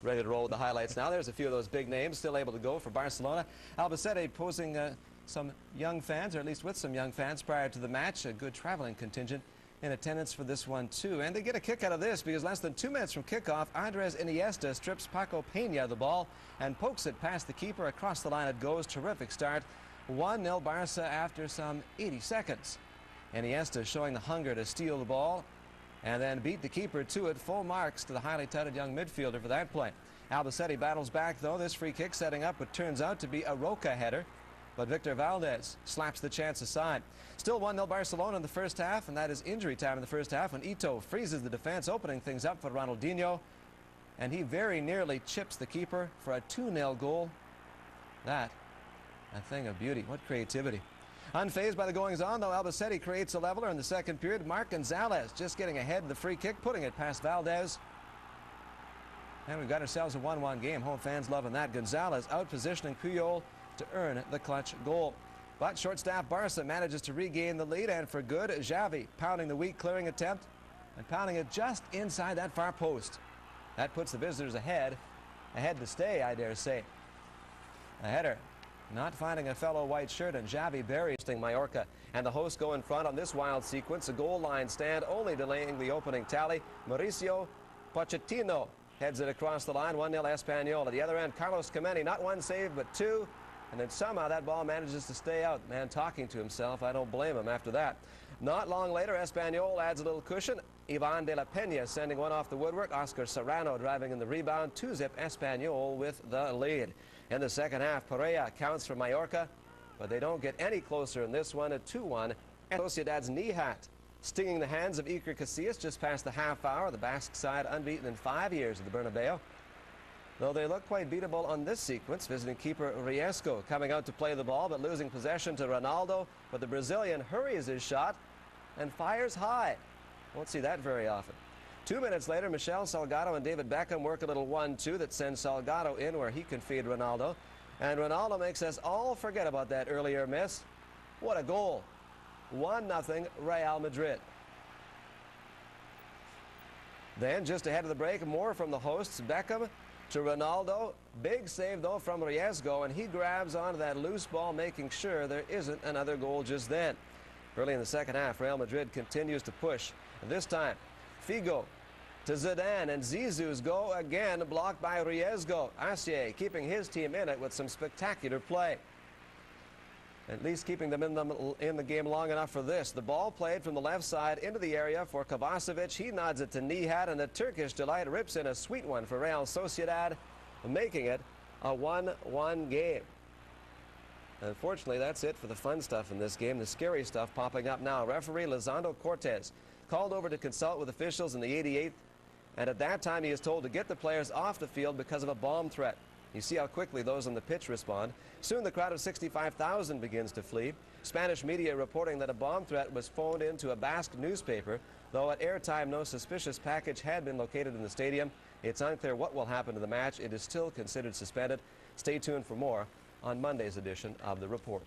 Ready to roll with the highlights now. There's a few of those big names still able to go for Barcelona. Albacete posing some young fans, or at least with some young fans prior to the match. A good traveling contingent in attendance for this one too. And they get a kick out of this because less than 2 minutes from kickoff, Andres Iniesta strips Paco Peña the ball and pokes it past the keeper. Across the line it goes. Terrific start. 1-0 Barca after some 80 seconds. Iniesta showing the hunger to steal the ball and then beat the keeper to it. Full marks to the highly touted young midfielder for that play. Albacete battles back though. This free kick setting up what turns out to be a Roca header, but Victor Valdez slaps the chance aside. Still 1-0 Barcelona in the first half, and that is injury time in the first half when Ito freezes the defense, opening things up for Ronaldinho, and he very nearly chips the keeper for a 2-0 goal. That a thing of beauty. What creativity. Unfazed by the goings-on, though, Albacete creates a leveler in the second period. Marc Gonzalez just getting ahead of the free kick, putting it past Valdez. And we've got ourselves a 1-1 game. Home fans loving that. Gonzalez out-positioning Puyol to earn the clutch goal. But short-staffed Barca manages to regain the lead, and for good, Xavi pounding the weak clearing attempt and pounding it just inside that far post. That puts the visitors ahead to stay, I dare say. A header. Not finding a fellow white shirt, and Xavi buries Mallorca. And the hosts go in front on this wild sequence. A goal line stand, only delaying the opening tally. Mauricio Pochettino heads it across the line. 1-0 Espanyol. At the other end, Carlos Kameni, not one save, but two. And then somehow that ball manages to stay out. Man talking to himself. I don't blame him after that. Not long later, Espanyol adds a little cushion. Ivan de la Peña sending one off the woodwork. Oscar Serrano driving in the rebound. 2-zip Espanyol with the lead. In the second half, Pereira counts for Mallorca, but they don't get any closer in this one. A 2-1. Sociedad's Nihat stinging the hands of Iker Casillas just past the half hour. The Basque side unbeaten in 5 years at the Bernabeu. Though they look quite beatable on this sequence, visiting keeper Riesco coming out to play the ball, but losing possession to Ronaldo. But the Brazilian hurries his shot and fires high. Won't see that very often. 2 minutes later, Michel Salgado and David Beckham work a little 1-2 that sends Salgado in where he can feed Ronaldo. And Ronaldo makes us all forget about that earlier miss. What a goal. 1-0 Real Madrid. Then, just ahead of the break, more from the hosts. Beckham to Ronaldo. Big save, though, from Riesco, and he grabs onto that loose ball, making sure there isn't another goal just then. Early in the second half, Real Madrid continues to push. And this time, Figo to Zidane, and Zizou's go again, blocked by Riesco. Assier keeping his team in it with some spectacular play. At least keeping them in the game long enough for this. The ball played from the left side into the area for Kovacevic. He nods it to Nihat, and the Turkish delight rips in a sweet one for Real Sociedad, making it a 1-1 game. Unfortunately, that's it for the fun stuff in this game. The scary stuff popping up now. Referee Lisandro Cortez called over to consult with officials in the 88th, and at that time he is told to get the players off the field because of a bomb threat. You see how quickly those on the pitch respond. Soon the crowd of 65,000 begins to flee. Spanish media reporting that a bomb threat was phoned into a Basque newspaper, though at airtime no suspicious package had been located in the stadium. It's unclear what will happen to the match. It is still considered suspended. Stay tuned for more on Monday's edition of The Report.